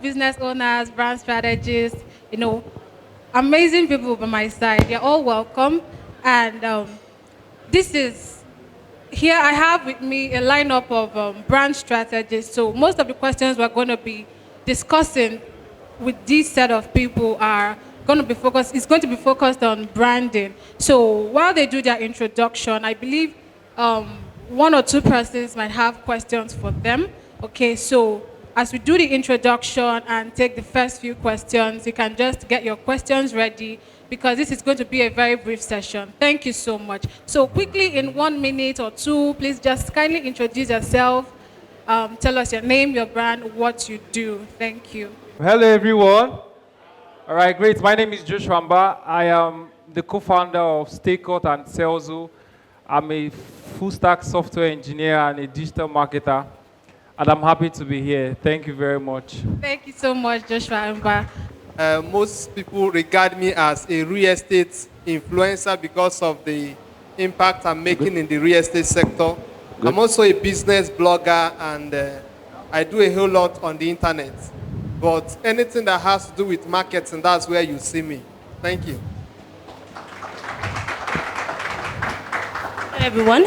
business owners, brand strategists, you know, amazing people by my side. You're all welcome. And this is here I have with me a lineup of brand strategists. So most of the questions we're going to be discussing with this set of people are going to be focused. It's going to be focused on branding. So while they do their introduction, I believe one or two persons might have questions for them. Okay, so as we do the introduction and take the first few questions, you can just get your questions ready because this is going to be a very brief session. Thank you so much. So quickly, in 1 minute or two, please just kindly introduce yourself. Tell us your name, your brand, what you do. Thank you. Hello, everyone. All right, great. My name is Joshua Mba. I am the co-founder of Stakecut and Serlzo. I'm a full-stack software engineer and a digital marketer, and I'm happy to be here. Thank you very much. Thank you so much, Joshua Mba. Most people regard me as a real estate influencer because of the impact I'm making in the real estate sector. Good. I'm also a business blogger, and I do a whole lot on the internet. But anything that has to do with marketing, that's where you see me. Thank you. Hello everyone,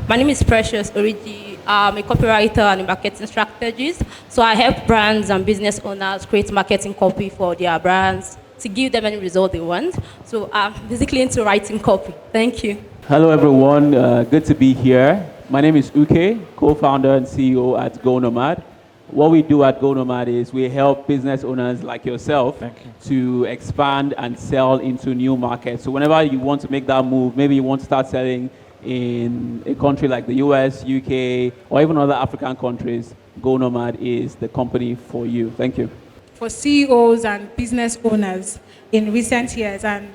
my name is Precious Oriji. I'm a copywriter and a marketing strategist. So I help brands and business owners create marketing copy for their brands to give them any result they want. So I'm basically into writing copy. Thank you. Hello everyone, good to be here. My name is Uche, co-founder and CEO at Go Nomad. What we do at Go Nomad is we help business owners like yourself to expand and sell into new markets. So whenever you want to make that move, maybe you want to start selling in a country like the US, UK, or even other African countries, Go Nomad is the company for you. Thank you. For CEOs and business owners in recent years, and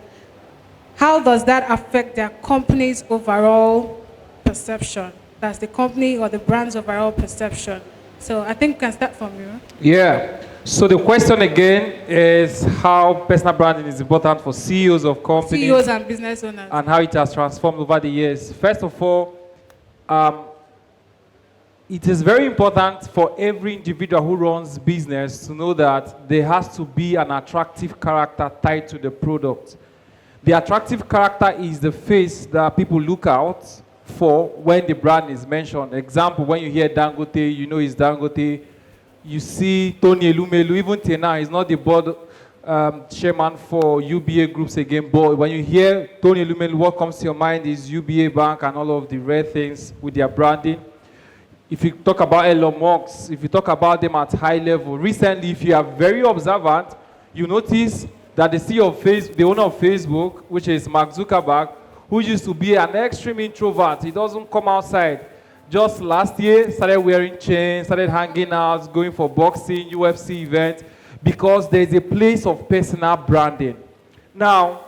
how does that affect their company's overall perception? That's the company or the brand's overall perception. So I think we can start from you. Yeah. So the question again is how personal branding is important for CEOs of companies. CEOs and business owners. And how it has transformed over the years. First of all, it is very important for every individual who runs business to know that there has to be an attractive character tied to the product. The attractive character is the face that people look out for when the brand is mentioned. Example, when you hear Dangote, you know it's Dangote. You see Tony Elumelu, even till now, he's not the board chairman for UBA groups again, but when you hear Tony Elumelu, what comes to your mind is UBA Bank and all of the rare things with their branding. If you talk about Elon Musk, if you talk about them at high level, recently, if you are very observant, you notice that the CEO of the owner of Facebook, which is Mark Zuckerberg, who used to be an extreme introvert. He doesn't come outside. Just last year, started wearing chains, started hanging out, going for boxing, UFC events, because there's a place of personal branding. Now,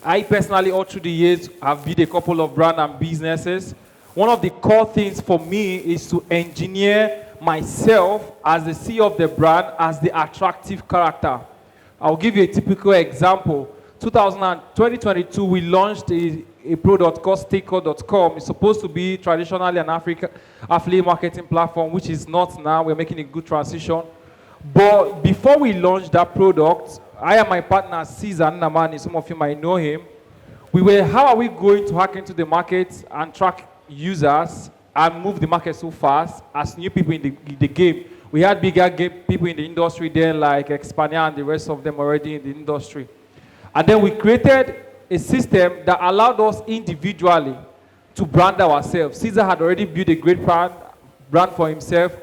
I personally, all through the years, have built a couple of brand and businesses. One of the core things for me is to engineer myself as the CEO of the brand as the attractive character. I'll give you a typical example. 2022, we launched a product called Stakecut.com. It's supposed to be traditionally an affiliate marketing platform, which is not now. We're making a good transition. But before we launched that product, I and my partner, Caesar Namani, some of you might know him, we were, how are we going to hack into the market and track users and move the market so fast as new people in the game? We had bigger people in the industry there, like Expania and the rest of them already in the industry. And then we created a system that allowed us individually to brand ourselves. Caesar had already built a great brand for himself.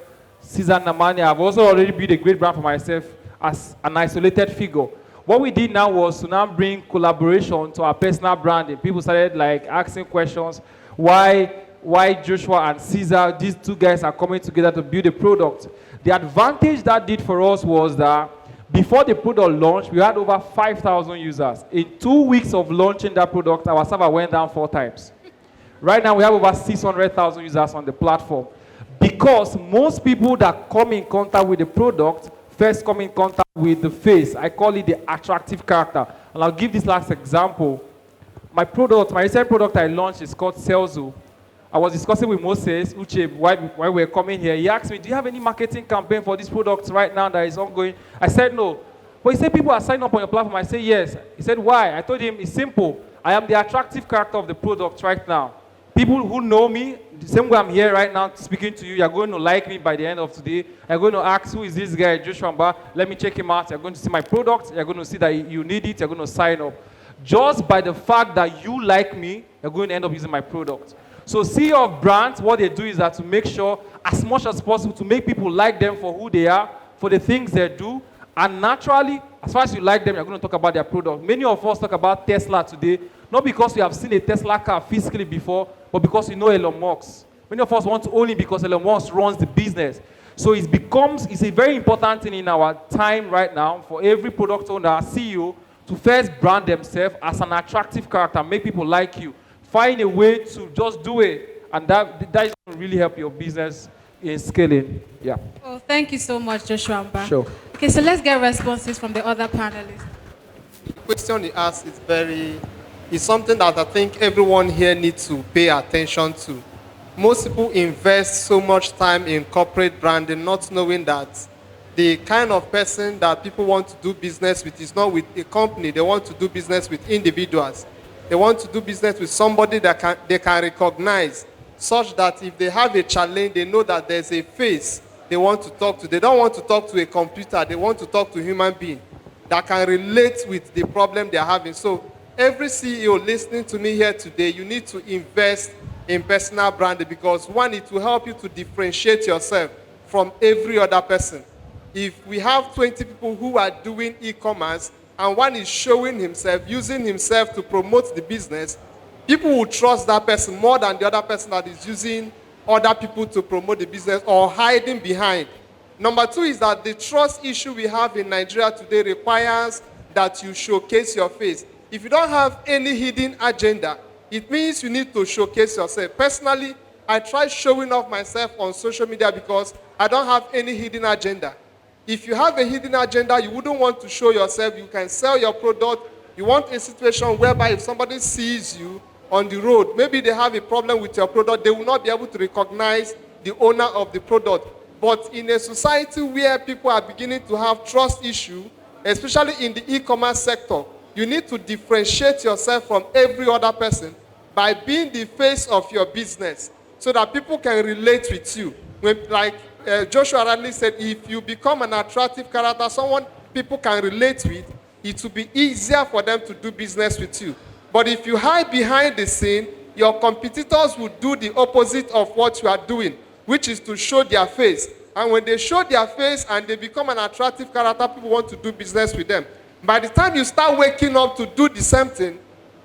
Caesar Namani, I've also already built a great brand for myself as an isolated figure. What we did now was to now bring collaboration to our personal branding. People started like asking questions, why Joshua and Caesar, these two guys are coming together to build a product. The advantage that did for us was that before the product launched, we had over 5,000 users. In 2 weeks of launching that product, our server went down 4 times. Right now, we have over 600,000 users on the platform. Because most people that come in contact with the product first come in contact with the face. I call it the attractive character. And I'll give this last example. My recent product I launched is called Serlzo. I was discussing with Moses Uche while we were coming here. He asked me, do you have any marketing campaign for this product right now that is ongoing? I said no. But he said people are signing up on your platform. I said yes. He said why? I told him it's simple. I am the attractive character of the product right now. People who know me, the same way I'm here right now speaking to you, you're going to like me by the end of today. You're going to ask, who is this guy, Joshua Mba? Let me check him out. You're going to see my product. You're going to see that you need it. You're going to sign up. Just by the fact that you like me, you're going to end up using my product. So CEO of brands, what they do is that to make sure, as much as possible, to make people like them for who they are, for the things they do, and naturally, as far as you like them, you're going to talk about their product. Many of us talk about Tesla today, not because we have seen a Tesla car physically before, but because we know Elon Musk. Many of us want to own it because Elon Musk runs the business. So it's a very important thing in our time right now for every product owner, CEO, to first brand themselves as an attractive character, make people like you. Find a way to just do it, and that is going to really help your business in scaling. Yeah. Oh, thank you so much, Joshua Mba. Sure. Okay, so let's get responses from the other panelists. The question he asked is something that I think everyone here needs to pay attention to. Most people invest so much time in corporate branding, not knowing that the kind of person that people want to do business with is not with a company. They want to do business with individuals. They want to do business with somebody that they can recognize, such that if they have a challenge, they know that there's a face they want to talk to. They don't want to talk to a computer. They want to talk to a human being that can relate with the problem they're having. So every CEO listening to me here today, you need to invest in personal branding because, one, it will help you to differentiate yourself from every other person. If we have 20 people who are doing e-commerce and one is showing himself, using himself to promote the business, people will trust that person more than the other person that is using other people to promote the business or hiding behind. Number two is that the trust issue we have in Nigeria today requires that you showcase your face. If you don't have any hidden agenda, it means you need to showcase yourself. Personally, I try showing off myself on social media because I don't have any hidden agenda. If you have a hidden agenda, you wouldn't want to show yourself. You can sell your product. You want a situation whereby if somebody sees you on the road, maybe they have a problem with your product, they will not be able to recognize the owner of the product. But in a society where people are beginning to have trust issues, especially in the e-commerce sector, you need to differentiate yourself from every other person by being the face of your business so that people can relate with you. Like Joshua Radley said, if you become an attractive character, someone people can relate with, it will be easier for them to do business with you. But if you hide behind the scene, your competitors will do the opposite of what you are doing, which is to show their face. And when they show their face and they become an attractive character, people want to do business with them. By the time you start waking up to do the same thing,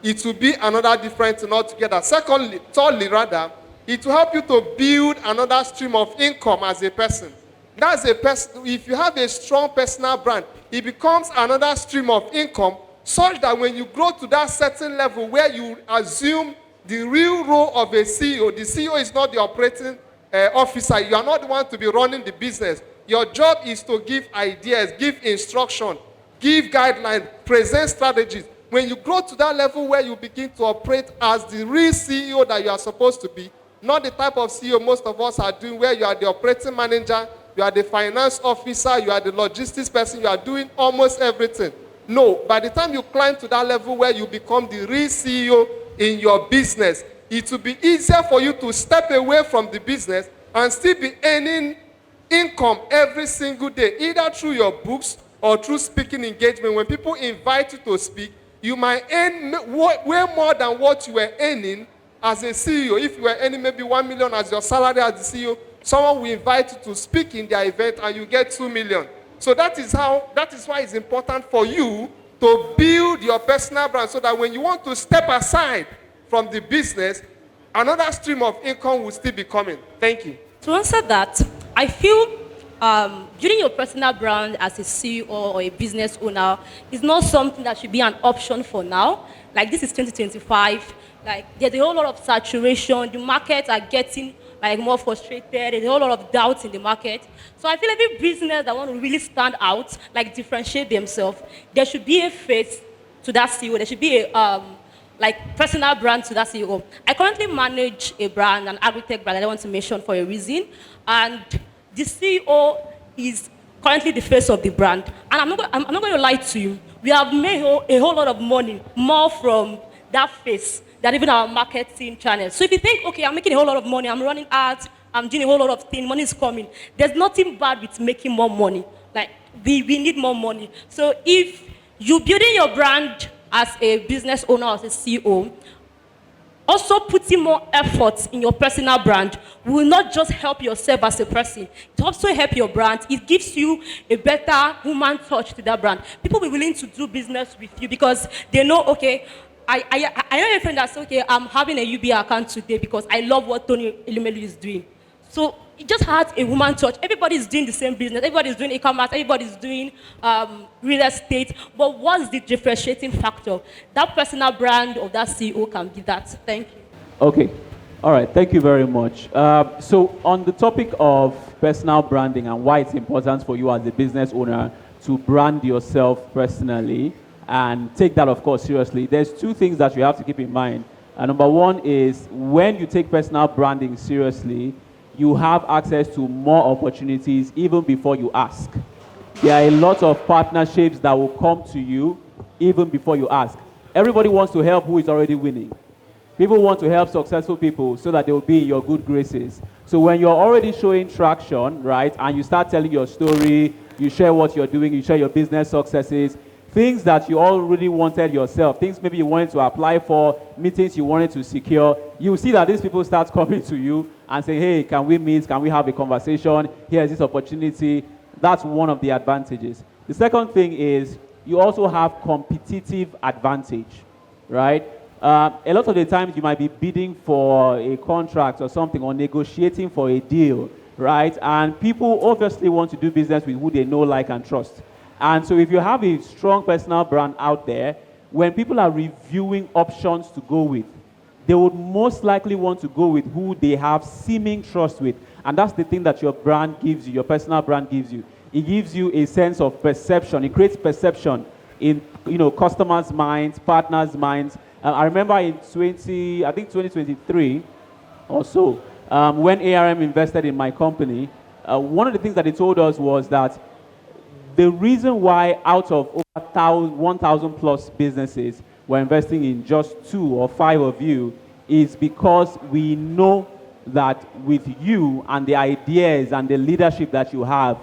it will be another different thing altogether. Thirdly, it will help you to build another stream of income as a person. That's a person. If you have a strong personal brand, it becomes another stream of income such that when you grow to that certain level where you assume the real role of a CEO, the CEO is not the operating officer. You are not the one to be running the business. Your job is to give ideas, give instruction, give guidelines, present strategies. When you grow to that level where you begin to operate as the real CEO that you are supposed to be, not the type of CEO most of us are doing where you are the operating manager, you are the finance officer, you are the logistics person, you are doing almost everything. No, by the time you climb to that level where you become the real CEO in your business, it will be easier for you to step away from the business and still be earning income every single day, either through your books or through speaking engagement. When people invite you to speak, you might earn way more than what you were earning as a CEO. If you were earning maybe 1 million as your salary as the CEO, someone will invite you to speak in their event and you get 2 million. So that is why it's important for you to build your personal brand so that when you want to step aside from the business, another stream of income will still be coming. Thank you. To answer that, I feel building your personal brand as a CEO or a business owner is not something that should be an option for now. Like, this is 2025. Like, there's a whole lot of saturation. The markets are getting more frustrated. There's a whole lot of doubt in the market. So I feel every business that want to really stand out, differentiate themselves, there should be a face to that CEO. There should be like personal brand to that CEO. I currently manage a brand, an agri-tech brand that I want to mention for a reason. And the CEO is currently the face of the brand. And I'm not going to lie to you. We have made a whole lot of money, more from that face than even our marketing channel. So if you think, okay, I'm making a whole lot of money, I'm running ads, I'm doing a whole lot of things, money is coming. There's nothing bad with making more money. Like, we need more money. So if you're building your brand as a business owner, as a CEO, also putting more effort in your personal brand will not just help yourself as a person, it also help your brand. It gives you a better human touch to that brand. People will be willing to do business with you because they know, okay, I know a friend that's okay, I'm having a UBA account today because I love what Tony Elumelu is doing. So it just has a woman touch. Everybody's doing the same business. Everybody's doing e-commerce. Everybody's doing real estate. But what's the differentiating factor? That personal brand of that CEO can be that. Thank you. Okay. All right. Thank you very much. So on the topic of personal branding and why it's important for you as a business owner to brand yourself personally and take that, of course, seriously, there's two things that you have to keep in mind. Number one is when you take personal branding seriously, you have access to more opportunities even before you ask. There are a lot of partnerships that will come to you even before you ask. Everybody wants to help who is already winning. People want to help successful people so that they will be in your good graces. So when you're already showing traction, right, and you start telling your story, you share what you're doing, you share your business successes, things that you already wanted yourself, things maybe you wanted to apply for, meetings you wanted to secure, you see that these people start coming to you and say, hey, can we meet? Can we have a conversation? Here's this opportunity. That's one of the advantages. The second thing is you also have competitive advantage, right? A lot of the times you might be bidding for a contract or something or negotiating for a deal, right? And people obviously want to do business with who they know, like, and trust. And so if you have a strong personal brand out there, when people are reviewing options to go with, they would most likely want to go with who they have seeming trust with. And that's the thing that your brand gives you, your personal brand gives you. It gives you a sense of perception. It creates perception in customers' minds, partners' minds. I remember in 2023 or so, when ARM invested in my company, one of the things that they told us was that the reason why out of over 1,000 plus businesses we're investing in just 2 or 5 of you is because we know that with you and the ideas and the leadership that you have,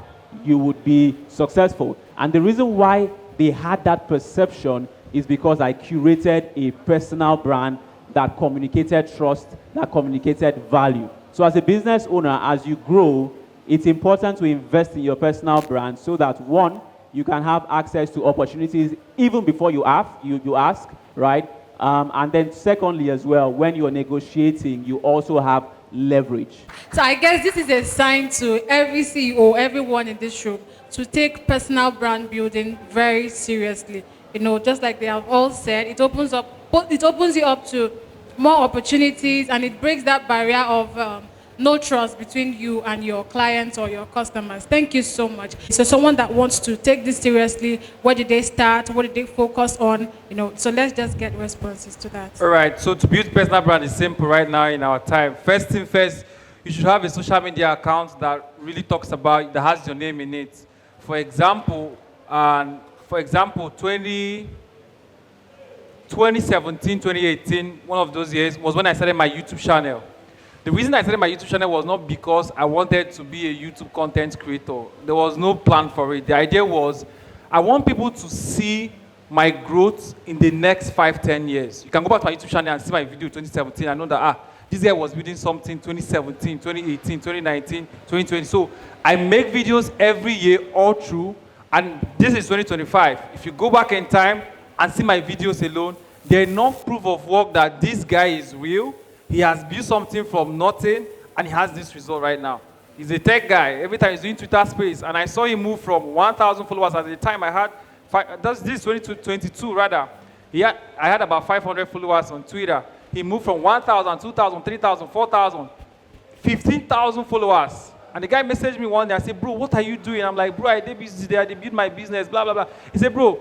you would be successful. And the reason why they had that perception is because I curated a personal brand that communicated trust, that communicated value. So as a business owner, as you grow, it's important to invest in your personal brand so that, one, you can have access to opportunities even before you ask, right? And then secondly as well, when you're negotiating, you also have leverage. So I guess this is a sign to every CEO, everyone in this room, to take personal brand building very seriously. Just like they have all said, it opens you up to more opportunities, and it breaks that barrier of no trust between you and your clients or your customers. Thank you so much. So someone that wants to take this seriously, where did they start? What did they focus on? So let's just get responses to that. All right, so to build personal brand is simple right now in our time. First thing first, you should have a social media account that really talks about, that has your name in it. For example, 2017, 2018, one of those years was when I started my YouTube channel. The reason I started my YouTube channel was not because I wanted to be a YouTube content creator. There was no plan for it. The idea was I want people to see my growth in the next 5-10 years. You can go back to my YouTube channel and see my video 2017. I know that this guy was building something 2017, 2018, 2019, 2020. So I make videos every year all through, and this is 2025. If you go back in time and see my videos alone, there's enough proof of work that this guy is real. He has built something from nothing, and he has this result right now. He's a tech guy. Every time he's doing Twitter space, and I saw him move from 1,000 followers at the time I had, this is 2022 rather. I had about 500 followers on Twitter. He moved from 1,000, 2,000, 3,000, 4,000, 15,000 followers. And the guy messaged me one day. I said, bro, what are you doing? I'm like, bro, I did business there. I did build my business, blah, blah, blah. He said, bro,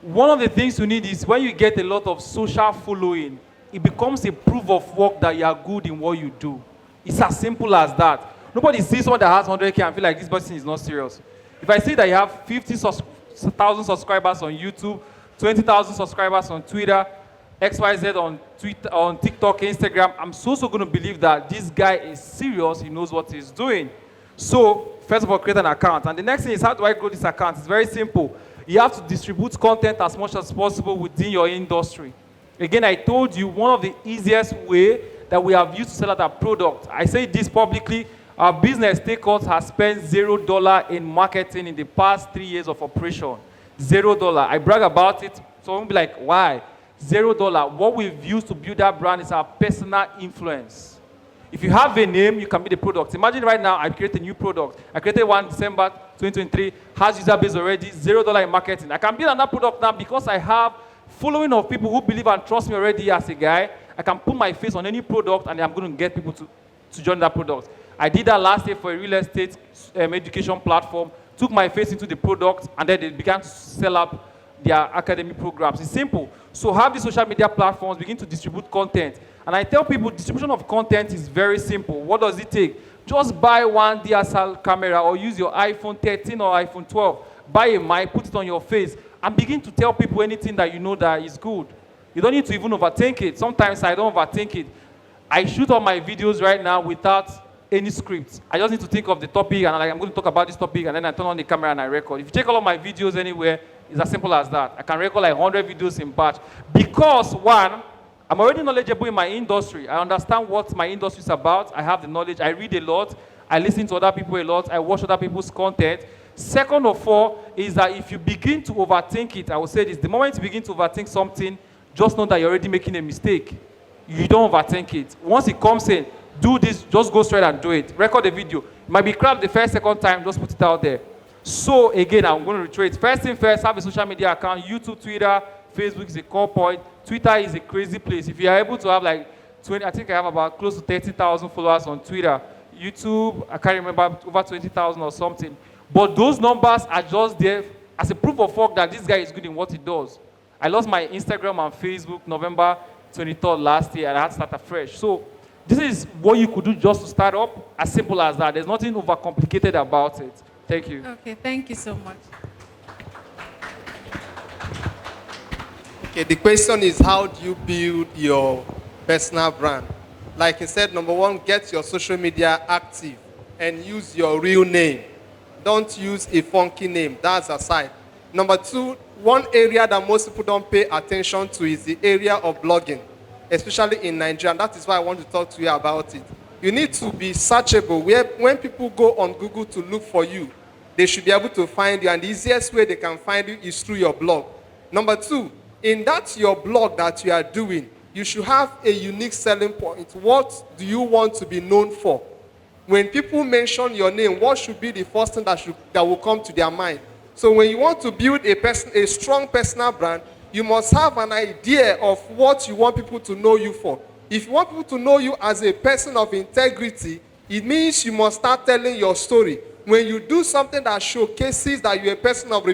One of the things you need is when you get a lot of social following, it becomes a proof of work that you are good in what you do. It's as simple as that. Nobody sees someone that has 100K and feel like this person is not serious. If I see that you have 50,000 subscribers on YouTube, 20,000 subscribers on Twitter, XYZ on Twitter, on TikTok, Instagram, I'm so going to believe that this guy is serious, he knows what he's doing. So, first of all, create an account. And the next thing is, how do I grow this account? It's very simple. You have to distribute content as much as possible within your industry. Again, I told you one of the easiest way that we have used to sell out our product. I say this publicly, our business, Stakecut, has spent $0 in marketing in the past 3 years of operation. $0. I brag about it, so I'll be like, why? $0. What we've used to build that brand is our personal influence. If you have a name, you can be the product. Imagine right now, I create a new product. I created one December 2023, has user base already, $0 in marketing. I can build another product now because I have following of people who believe and trust me already as a guy. I can put my face on any product and I'm going to get people to join that product. I did that last year for a real estate education platform, took my face into the product, and then they began to sell up their academic programs. It's simple. So have the social media platforms, begin to distribute content. And I tell people distribution of content is very simple. What does it take? Just buy one DSLR camera or use your iPhone 13 or iPhone 12. Buy a mic, put it on your face, and begin to tell people anything that you know that is good. You don't need to even overthink it. Sometimes I don't overthink it. I shoot all my videos right now without any script. I just need to think of the topic and I'm going to talk about this topic, and then I turn on the camera and I record. If you check all of my videos anywhere, it's as simple as that. I can record like 100 videos in batch. Because one, I'm already knowledgeable in my industry. I understand what my industry is about. I have the knowledge. I read a lot. I listen to other people a lot. I watch other people's content. Second of all is that if you begin to overthink it, I will say this, the moment you begin to overthink something, just know that you're already making a mistake. You don't overthink it. Once it comes in, do this, just go straight and do it. Record the video. It might be crap the first, second time, just put it out there. So again, I'm going to reiterate. First thing first, have a social media account. YouTube, Twitter, Facebook is a core point. Twitter is a crazy place. If you are able to have like 20, I think I have about close to 30,000 followers on Twitter. YouTube, I can't remember, over 20,000 or something. But those numbers are just there as a proof of work that this guy is good in what he does. I lost my Instagram and Facebook November 23rd last year, and I had to start afresh. So this is what you could do just to start up, as simple as that. There's nothing overcomplicated about it. Thank you. Okay, thank you so much. Okay, the question is, how do you build your personal brand? Like I said, number one, get your social media active and use your real name. Don't use a funky name. That's aside. Number two, one area that most people don't pay attention to is the area of blogging, especially in Nigeria. And that is why I want to talk to you about it. You need to be searchable. When people go on Google to look for you, they should be able to find you. And the easiest way they can find you is through your blog. Number two, in that your blog that you are doing, you should have a unique selling point. What do you want to be known for? When people mention your name, what should be the first thing that will come to their mind? So when you want to build a strong personal brand, you must have an idea of what you want people to know you for. If you want people to know you as a person of integrity, it means you must start telling your story. When you do something that showcases that you're a person of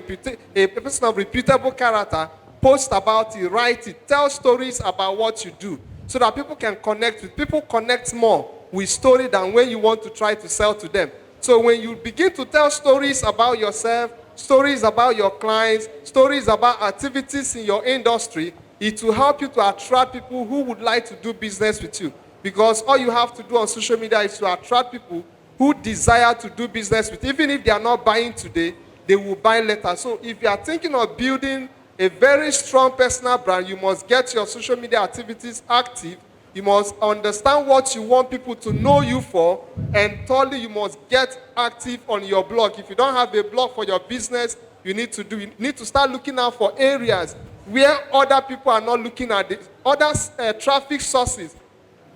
reputable character, post about it, write it, tell stories about what you do, so that people can connect with. People connect more with story than when you want to try to sell to them. So when you begin to tell stories about yourself, stories about your clients, stories about activities in your industry, it will help you to attract people who would like to do business with you. Because all you have to do on social media is to attract people who desire to do business with you. Even if they are not buying today, they will buy later. So if you are thinking of building a very strong personal brand, you must get your social media activities active. You must understand what you want people to know you for, and thirdly, you must get active on your blog. If you don't have a blog for your business, you need to start looking out for areas where other people are not looking at it, other traffic sources.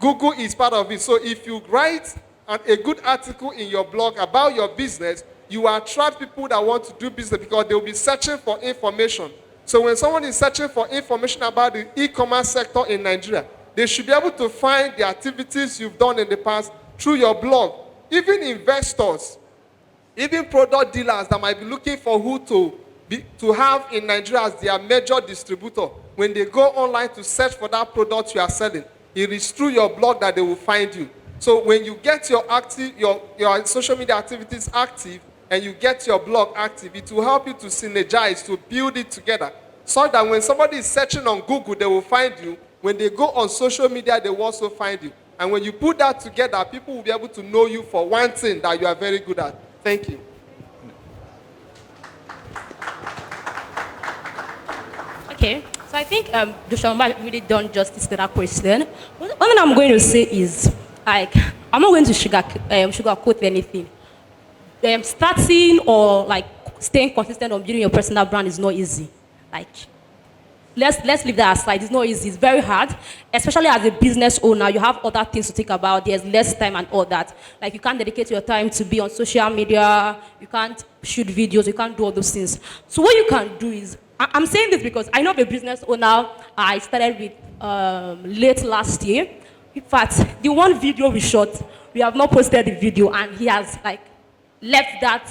Google is part of it. So if you write a good article in your blog about your business, you attract people that want to do business because they will be searching for information. So when someone is searching for information about the e-commerce sector in Nigeria, they should be able to find the activities you've done in the past through your blog. Even investors, even product dealers that might be looking for who to to have in Nigeria as their major distributor. When they go online to search for that product you are selling, it is through your blog that they will find you. So when you get your social media activities active and you get your blog active, it will help you to synergize, to build it together, so that when somebody is searching on Google, they will find you. When they go on social media, they will also find you. And when you put that together, people will be able to know you for one thing that you are very good at. Thank you. Okay, so I think Joshua really done justice to that question. One thing I'm going to say is, like, I'm not going to sugarcoat anything. Starting or like staying consistent on building your personal brand is not easy. Like, let's leave that aside. It's not easy. It's very hard, especially as a business owner. You have other things to think about. There's less time and all that. Like, you can't dedicate your time to be on social media. You can't shoot videos. You can't do all those things. So what you can do is, I'm saying this because I know the business owner I started with late last year. In fact, the one video we shot, we have not posted the video, and he has like left that.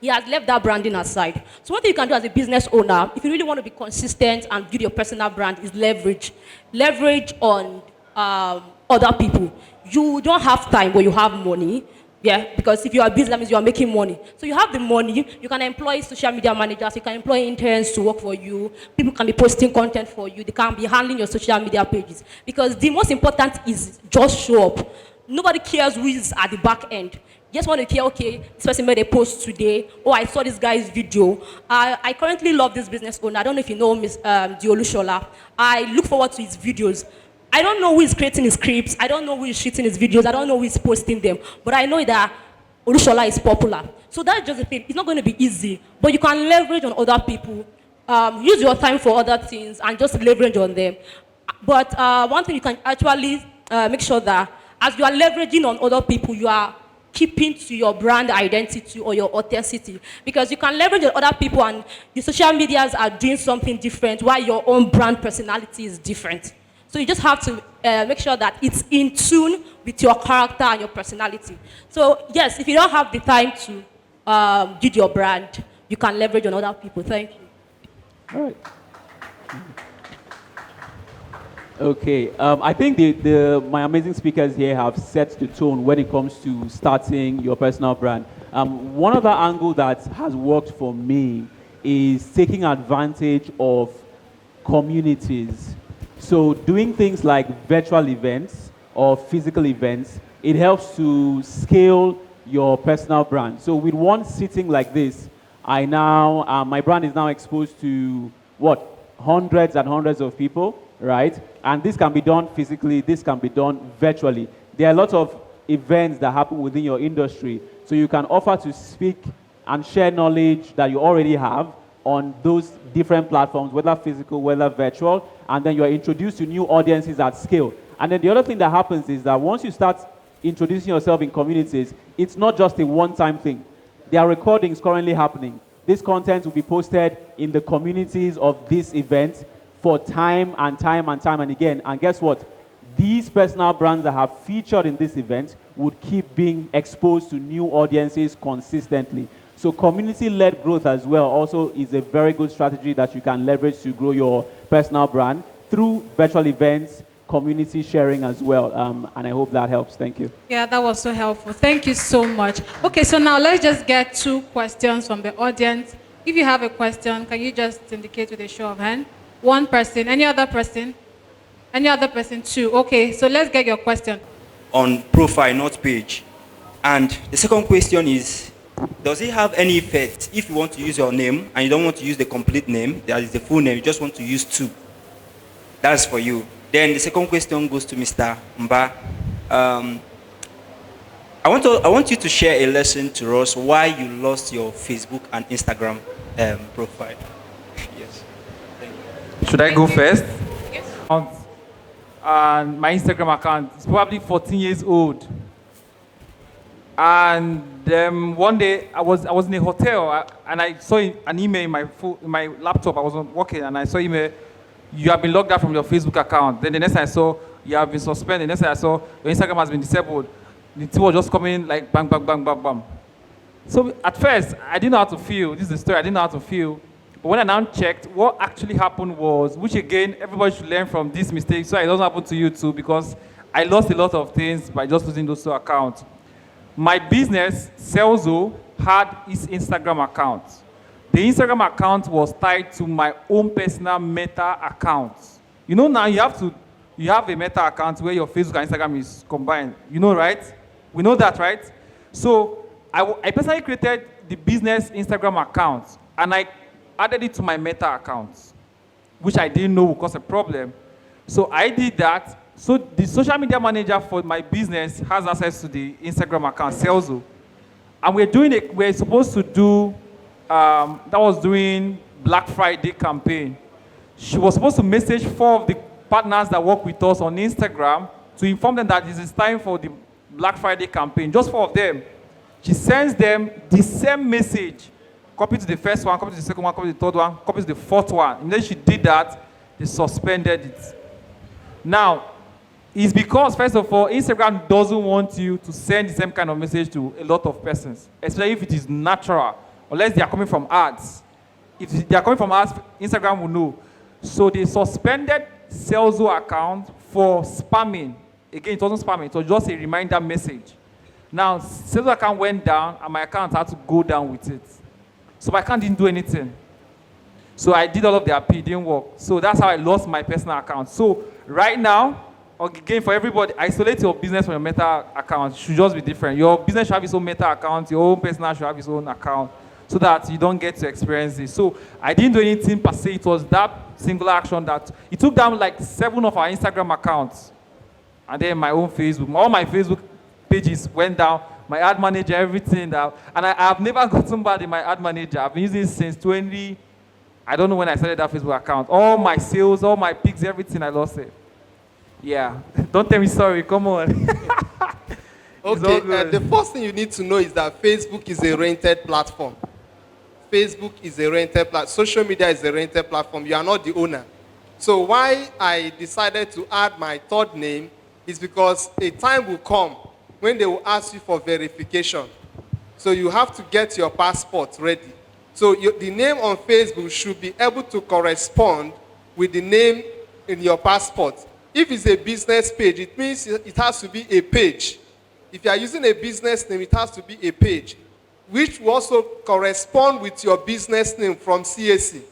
He has left that branding aside. So what you can do as a business owner, if you really want to be consistent and build your personal brand, is leverage. Leverage on other people. You don't have time, but you have money. Yeah, because if you are busy, that means you are making money. So you have the money, you can employ social media managers, you can employ interns to work for you, people can be posting content for you, they can be handling your social media pages. Because the most important is just show up. Nobody cares who is at the back end. You just want to care, okay, this person made a post today, oh, I saw this guy's video. I currently love this business owner. I don't know if you know Ms. Diolushola. I look forward to his videos. I don't know who is creating his scripts. I don't know who is shooting his videos. I don't know who is posting them. But I know that Olushola is popular. So that's just the thing. It's not going to be easy. But you can leverage on other people. Use your time for other things and just leverage on them. But one thing you can actually make sure that as you are leveraging on other people, you are keeping to your brand identity or your authenticity. Because you can leverage on other people and the social medias are doing something different while your own brand personality is different. So you just have to make sure that it's in tune with your character and your personality. So yes, if you don't have the time to build your brand, you can leverage on other people. Thank you. All right. Okay, I think my amazing speakers here have set the tone when it comes to starting your personal brand. One other angle that has worked for me is taking advantage of communities. So doing things like virtual events or physical events, it helps to scale your personal brand. So with one sitting like this, my brand is now exposed to hundreds and hundreds of people, right? And this can be done physically, this can be done virtually. There are a lot of events that happen within your industry. So you can offer to speak and share knowledge that you already have on those different platforms, whether physical, whether virtual, and then you are introduced to new audiences at scale. And then the other thing that happens is that once you start introducing yourself in communities, it's not just a one-time thing. There are recordings currently happening. This content will be posted in the communities of this event for time and time and time and again. And guess what? These personal brands that have featured in this event would keep being exposed to new audiences consistently. So community-led growth as well also is a very good strategy that you can leverage to grow your personal brand through virtual events, community sharing as well. And I hope that helps. Thank you. Yeah, that was so helpful. Thank you so much. Okay, so now let's just get 2 questions from the audience. If you have a question, can you just indicate with a show of hand? 1 person. Any other person? Any other person? 2. Okay, so let's get your question. On profile, not page. And the second question is, does it have any effect if you want to use your name and you don't want to use the complete name, that is the full name, you just want to use 2? That's for you. Then the second question goes to Mr. Mba. I want you to share a lesson to us why you lost your Facebook and Instagram profile. Yes. Thank you. Should I go first? Yes. And my Instagram account is probably 14 years old. And one day I was in a hotel and I saw an email in my laptop. I was working and I saw email, you have been logged out from your Facebook account. Then the next time I saw, you have been suspended. The next time I saw, your Instagram has been disabled. The two was just coming like bang, bang, bang, bang, bang. So at first, I didn't know how to feel. This is the story. I didn't know how to feel. But when I now checked, what actually happened was, which again, everybody should learn from this mistake so it doesn't happen to you too, because I lost a lot of things by just losing those two accounts. My business, Serlzo, had his Instagram account. The Instagram account was tied to my own personal Meta account. You know now you have a Meta account where your Facebook and Instagram is combined. You know, right? We know that, right? So I personally created the business Instagram account and I added it to my Meta account, which I didn't know would cause a problem. So I did that. So the social media manager for my business has access to the Instagram account, Serlzo. And we're supposed to do, that was during Black Friday campaign. She was supposed to message 4 of the partners that work with us on Instagram to inform them that it is time for the Black Friday campaign, just 4 of them. She sends them the same message, copy to the first one, copy to the second one, copy to the third one, copy to the 4th one. And then she did that, they suspended it. Now, it's because, first of all, Instagram doesn't want you to send the same kind of message to a lot of persons, especially if it is natural, unless they are coming from ads. If they are coming from ads, Instagram will know. So they suspended Serlzo account for spamming. Again, it wasn't spamming, it was just a reminder message. Now, Serlzo account went down, and my account had to go down with it. So my account didn't do anything. So I did all of the appeal, it didn't work. So that's how I lost my personal account. So right now, again, for everybody, isolate your business from your Meta account. It should just be different. Your business should have its own Meta account. Your own personal should have its own account so that you don't get to experience this. So I didn't do anything per se. It was that singular action that it took down like 7 of our Instagram accounts. And then my own Facebook. All my Facebook pages went down. My ad manager, everything. And I have never gotten bad in my ad manager. I've been using it since I don't know when I started that Facebook account. All my sales, all my pics, everything, I lost it. Yeah, don't tell me sorry, come on. Okay, the first thing you need to know is that Facebook is a rented platform. Facebook is a rented platform. Social media is a rented platform. You are not the owner. So why I decided to add my 3rd name is because a time will come when they will ask you for verification. So you have to get your passport ready. So the name on Facebook should be able to correspond with the name in your passport. If it's a business page, it means it has to be a page. If you are using a business name, it has to be a page, which will also correspond with your business name from CAC.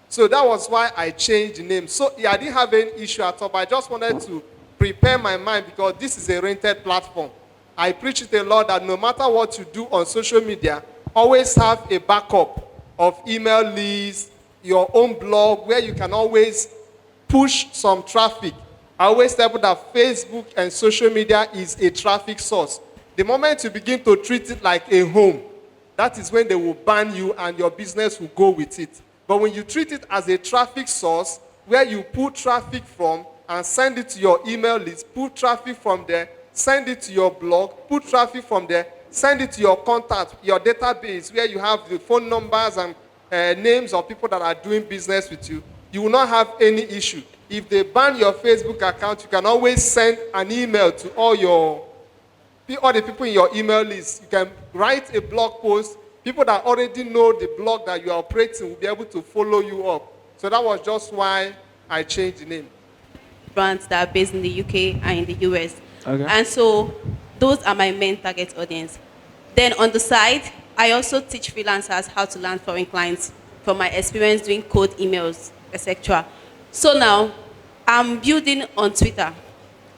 So that was why I changed the name. So yeah, I didn't have any issue at all, but I just wanted to prepare my mind because this is a rented platform. I preach it a lot that no matter what you do on social media, always have a backup of email lists, your own blog, where you can always push some traffic. I always tell people that Facebook and social media is a traffic source. The moment you begin to treat it like a home, that is when they will ban you and your business will go with it. But when you treat it as a traffic source, where you pull traffic from and send it to your email list, pull traffic from there, send it to your blog, pull traffic from there, send it to your contact, your database, where you have the phone numbers and names of people that are doing business with you, you will not have any issue. If they ban your Facebook account, you can always send an email to all the people in your email list. You can write a blog post. People that already know the blog that you are operating will be able to follow you up. So that was just why I changed the name. Brands that are based in the UK and in the US. Okay. And so those are my main target audience. Then on the side, I also teach freelancers how to land foreign clients from my experience doing cold emails, etc. So now, I'm building on Twitter.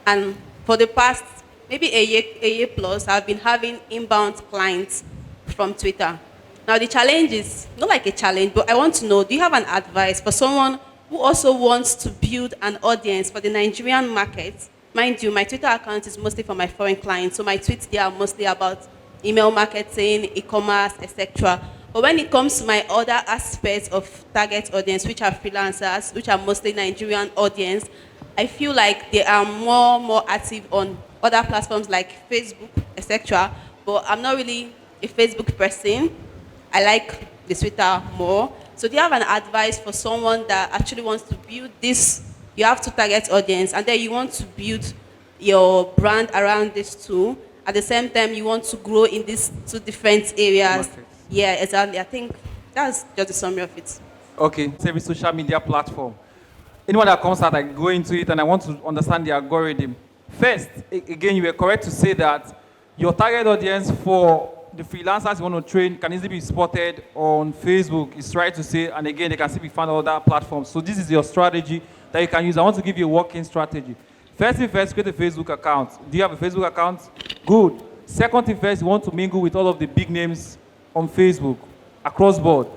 And for the past, maybe a year plus, I've been having inbound clients from Twitter. Now, the challenge is, not like a challenge, but I want to know, do you have an advice for someone who also wants to build an audience for the Nigerian market? Mind you, my Twitter account is mostly for my foreign clients, so my tweets there are mostly about email marketing, e-commerce, etc. But when it comes to my other aspects of target audience, which are freelancers, which are mostly Nigerian audience, I feel like they are more active on other platforms like Facebook, etc. But I'm not really a Facebook person. I like the Twitter more. So do you have an advice for someone that actually wants to build this? You have to target audience, and then you want to build your brand around this too, At the same time, you want to grow in these two different areas. Markets. Yeah, exactly. I think that's just the summary of it. Okay, every social media platform. Anyone that comes out, I go into it and I want to understand the algorithm. First, again, you were correct to say that your target audience for the freelancers you want to train can easily be spotted on Facebook. It's right to say, and again, they can still be found on other platforms. So this is your strategy that you can use. I want to give you a working strategy. First thing first, create a Facebook account. Do you have a Facebook account? Good. Second thing first, you want to mingle with all of the big names on Facebook across board.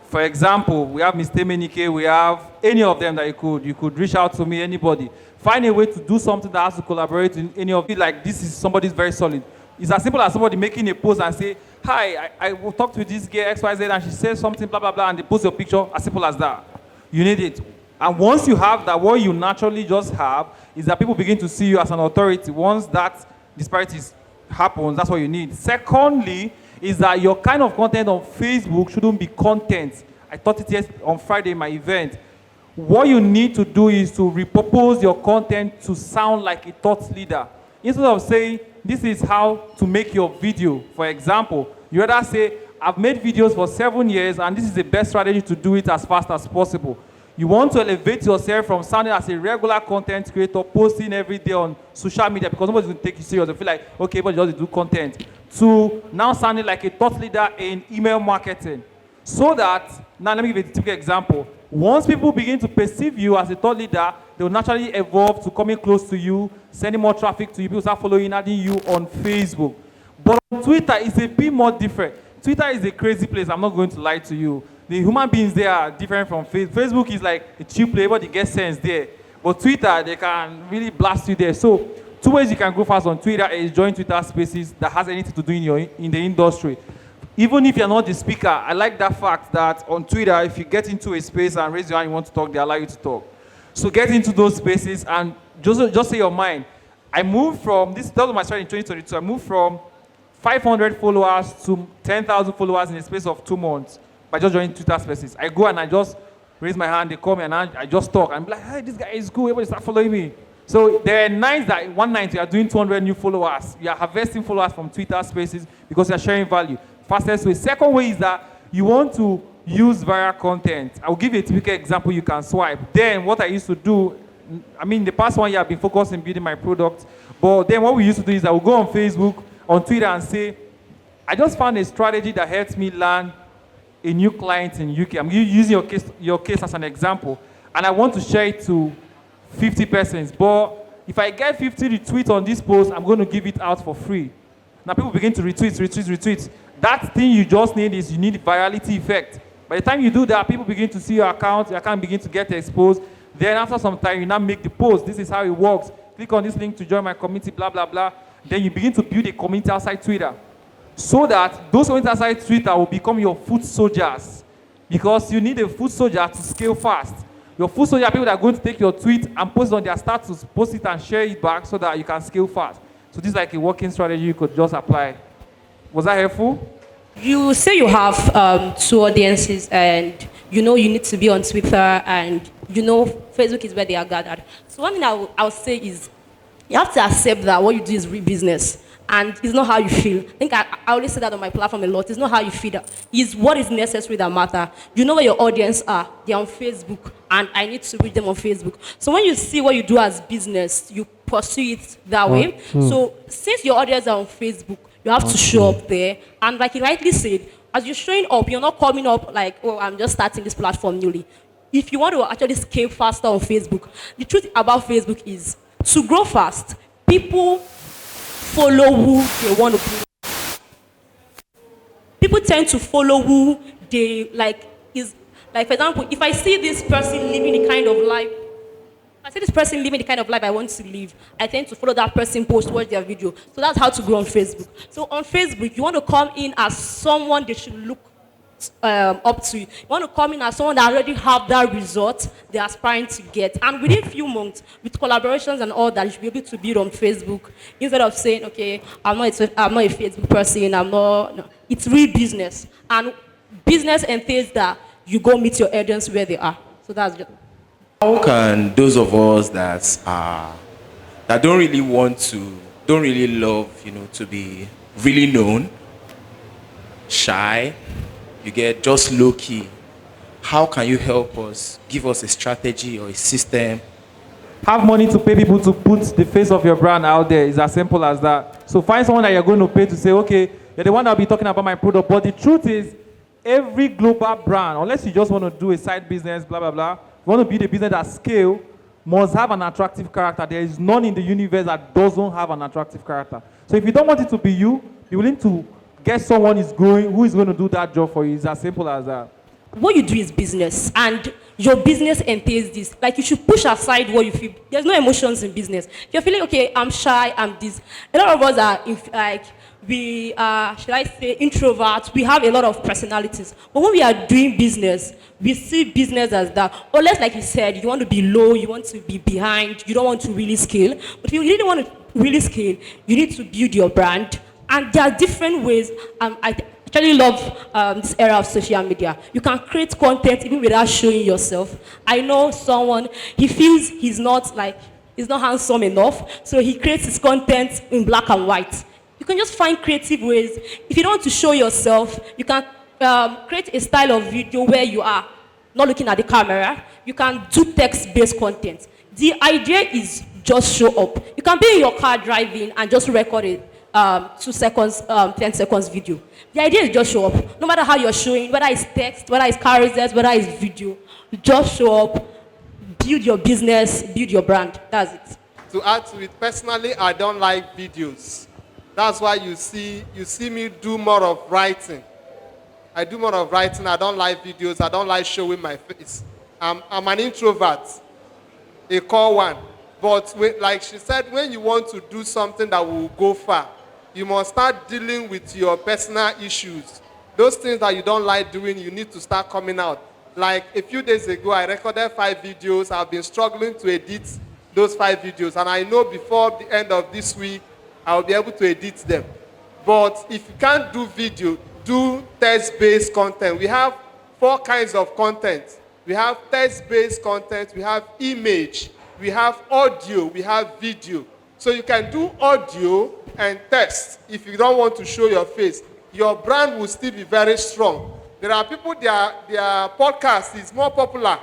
For example, we have Mr. Emenike, we have any of them that you could reach out to me, anybody. Find a way to do something that has to collaborate in any of it. Like this is somebody's very solid. It's as simple as somebody making a post and say, hi, I will talk to this girl XYZ and she says something, blah, blah, blah, and they post your picture, as simple as that. You need it. And once you have that, what you naturally just have is that people begin to see you as an authority. Once that disparity happens, that's what you need. Secondly, is that your kind of content on Facebook shouldn't be content. I taught it yes on Friday in my event. What you need to do is to repurpose your content to sound like a thought leader. Instead of saying, this is how to make your video, for example, you rather say, I've made videos for 7 years and this is the best strategy to do it as fast as possible. You want to elevate yourself from sounding as a regular content creator, posting every day on social media because nobody's going to take you serious. They feel like, okay, but you just do content. To now sounding like a thought leader in email marketing. So that, now let me give you a typical example. Once people begin to perceive you as a thought leader, they will naturally evolve to coming close to you, sending more traffic to you, people start following, adding you on Facebook. But on Twitter, it's a bit more different. Twitter is a crazy place, I'm not going to lie to you. The human beings there are different from Facebook. Facebook is like a cheap place, everybody gets sense there. But Twitter, they can really blast you there. So, 2 ways you can grow fast on Twitter is join Twitter spaces that has anything to do in the industry. Even if you're not the speaker, I like that fact that on Twitter, if you get into a space and raise your hand, you want to talk, they allow you to talk. So get into those spaces and just say your mind. I moved from, that was my strategy in 2022, I moved from 500 followers to 10,000 followers in the space of 2 months by just joining Twitter spaces. I go and I just raise my hand, they call me and I just talk. I'm like, hey, this guy is cool, everybody start following me. So there are nights that one night you are doing 200 new followers. You are harvesting followers from Twitter spaces because you are sharing value. Fastest way. Second way is that you want to use viral content. I'll give you a typical example you can swipe. Then what I used to do, I mean, the past 1 year I've been focused on building my product. But then what we used to do is I would go on Facebook, on Twitter and say, I just found a strategy that helps me land a new client in UK. I'm using your case as an example. And I want to share it to 50 persons. But if I get 50 retweets on this post, I'm going to give it out for free. Now people begin to retweet. That thing you just need is you need virality effect. By the time you do that, people begin to see your account begin to get exposed. Then after some time, you now make the post. This is how it works. Click on this link to join my community, blah, blah, blah. Then you begin to build a community outside Twitter. So that those communities outside Twitter will become your foot soldiers. Because you need a foot soldier to scale fast. Your foot soldier are people that are going to take your tweet and post it on their status, post it and share it back so that you can scale fast. So this is like a working strategy you could just apply. Was that helpful? You say you have 2 audiences and you know you need to be on Twitter and you know Facebook is where they are gathered. So one thing I would say is you have to accept that what you do is real business and it's not how you feel. I think I always say that on my platform a lot. It's not how you feel. It's what is necessary that matter. You know where your audience are. They're on Facebook and I need to reach them on Facebook. So when you see what you do as business, you pursue it that way. So since your audience are on Facebook, you have to show up there. And like you rightly said, as you're showing up, you're not coming up like, oh, I'm just starting this platform newly. If you want to actually scale faster on Facebook, the truth about Facebook is to grow fast, people follow who they want to be. People tend to follow who they like is. Like, for example, if I see this person living the kind of life, I see this person living the kind of life I want to live, I tend to follow that person, post, watch their video. So that's how to grow on Facebook. So on Facebook, you want to come in as someone they should look up to. You want to come in as someone that already have that result they're aspiring to get. And within a few months, with collaborations and all that, you should be able to build on Facebook. Instead of saying, okay, I'm not a Facebook person, no. It's real business. And business entails that you go meet your audience where they are. So that's just... How can those of us that don't really want to don't really love, to be really known, shy, you get just low key. How can you help us? Give us a strategy or a system. Have money to pay people to put the face of your brand out there. It's as simple as that. So find someone that you're going to pay to say, okay, you're the one that'll be talking about my product. But the truth is, every global brand, unless you just want to do a side business, blah, blah, blah, you want to build a business at scale, must have an attractive character. There is none in the universe that doesn't have an attractive character. So if you don't want it to be you, be willing to get someone who is going to do that job for you. It's as simple as that. What you do is business, and your business entails this. Like, you should push aside what you feel. There's no emotions in business. If you're feeling, okay, I'm shy, I'm this. A lot of us are, we are, should I say, introverts. We have a lot of personalities. But when we are doing business, we see business as that. Unless, like you said, you want to be low, you want to be behind, you don't want to really scale. But if you really want to really scale, you need to build your brand. And there are different ways. I actually love this era of social media. You can create content even without showing yourself. I know someone, he feels he's not handsome enough, so he creates his content in black and white. You can just find creative ways. If you don't want to show yourself, you can create a style of video where you are not looking at the camera. You can do text-based content. The idea is just show up. You can be in your car driving and just record it. 2 seconds, 10 seconds video. The idea is just show up. No matter how you're showing, whether it's text, whether it's carousels, whether it's video, just show up, build your business, build your brand. That's it. To add to it, personally, I don't like videos. That's why you see me do more of writing. I do more of writing. I don't like videos. I don't like showing my face. I'm an introvert, a core one. But like she said, when you want to do something that will go far, you must start dealing with your personal issues. Those things that you don't like doing, you need to start coming out. Like a few days ago, I recorded 5 videos. I've been struggling to edit those 5 videos. And I know before the end of this week, I'll be able to edit them. But if you can't do video, do text-based content. We have 4 kinds of content. We have text-based content, we have image, we have audio, we have video. So you can do audio and text if you don't want to show your face. Your brand will still be very strong. There are people, their podcast is more popular.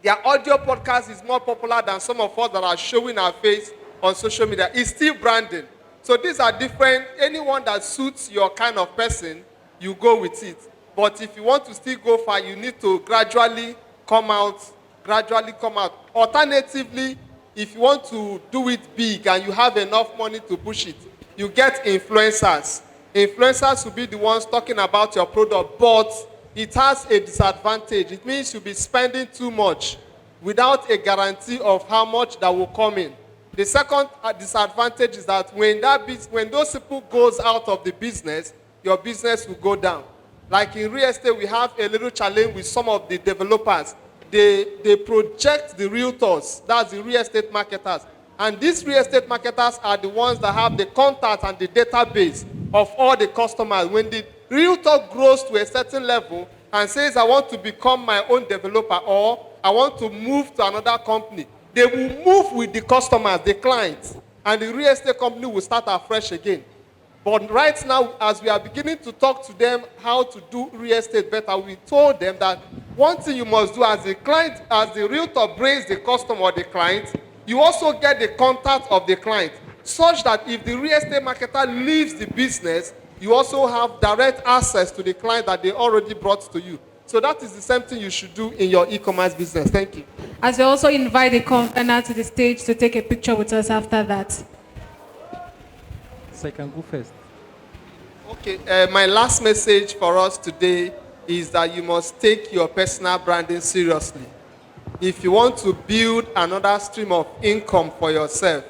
Their audio podcast is more popular than some of us that are showing our face on social media. It's still branding. So these are different. Anyone that suits your kind of person, you go with it. But if you want to still go far, you need to gradually come out. Alternatively, if you want to do it big and you have enough money to push it, you get influencers. Influencers will be the ones talking about your product, but it has a disadvantage. It means you'll be spending too much without a guarantee of how much that will come in. The second disadvantage is that when those people goes out of the business, your business will go down. Like in real estate, we have a little challenge with some of the developers. They project the realtors, that's the real estate marketers. And these real estate marketers are the ones that have the contact and the database of all the customers. When the realtor grows to a certain level and says, I want to become my own developer or I want to move to another company, they will move with the customers, the clients, and the real estate company will start afresh again. But right now, as we are beginning to talk to them how to do real estate better, we told them that one thing you must do as the client, as the realtor brings the customer or the client, you also get the contact of the client, such that if the real estate marketer leaves the business, you also have direct access to the client that they already brought to you. So that is the same thing you should do in your e-commerce business. Thank you. As we also invite the convener to the stage to take a picture with us after that. So I can go first. Okay, my last message for us today is that you must take your personal branding seriously. If you want to build another stream of income for yourself,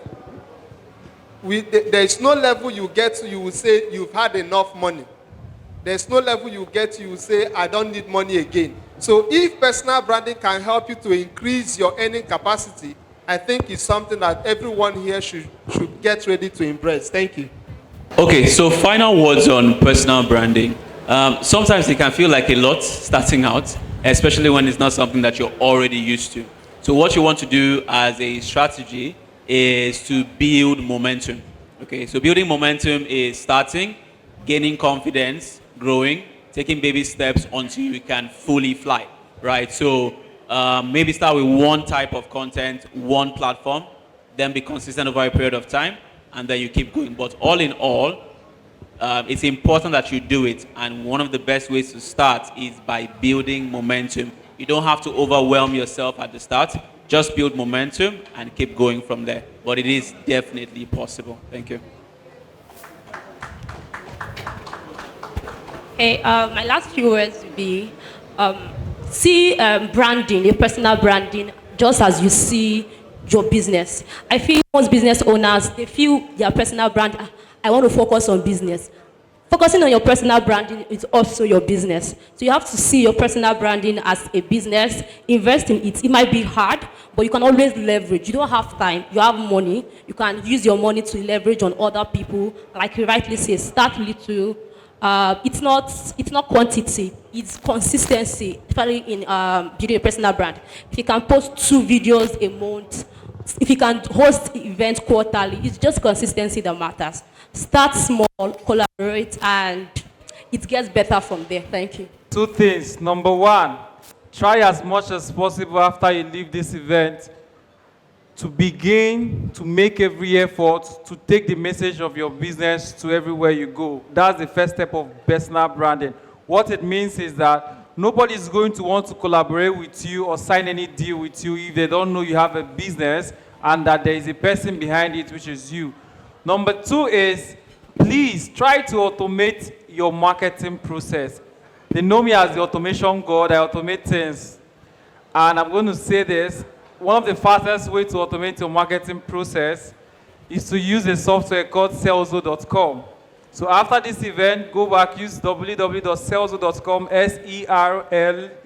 there is no level you get to, you will say you've had enough money. There's no level you get to, you will say, I don't need money again. So if personal branding can help you to increase your earning capacity, I think it's something that everyone here should get ready to embrace. Thank you. Okay, so final words on personal branding. Sometimes it can feel like a lot starting out, especially when it's not something that you're already used to. So what you want to do as a strategy is to build momentum. Okay, so building momentum is starting, gaining confidence, growing, taking baby steps until you can fully fly, right? So maybe start with one type of content, one platform, then be consistent over a period of time, and then you keep going. But all in all, it's important that you do it. And one of the best ways to start is by building momentum. You don't have to overwhelm yourself at the start. Just build momentum and keep going from there. But it is definitely possible. Thank you. Okay, my last few words would be, see branding, your personal branding, just as you see your business. I feel most business owners, they feel their personal brand, I want to focus on business. Focusing on your personal branding is also your business. So you have to see your personal branding as a business, invest in it. It might be hard, but you can always leverage. You don't have time, you have money. You can use your money to leverage on other people. Like you rightly say, start little. It's not quantity, it's consistency, especially in building a personal brand. If you can post 2 videos a month, if you can host events quarterly, it's just consistency that matters. Start small, collaborate, and it gets better from there. Thank you. 2 things. Number 1, try as much as possible after you leave this event to begin to make every effort to take the message of your business to everywhere you go. That's the first step of personal branding. What it means is that nobody is going to want to collaborate with you or sign any deal with you if they don't know you have a business and that there is a person behind it, which is you. Number 2 is, please try to automate your marketing process. They know me as the automation god. I automate things. And I'm going to say this. One of the fastest ways to automate your marketing process is to use a software called Serlzo.com. So after this event, go back, use www.serlzo.com,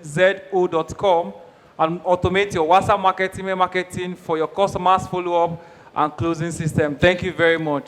Serlzo.com, and automate your WhatsApp marketing, email marketing for your customers, follow-up, and closing system. Thank you very much.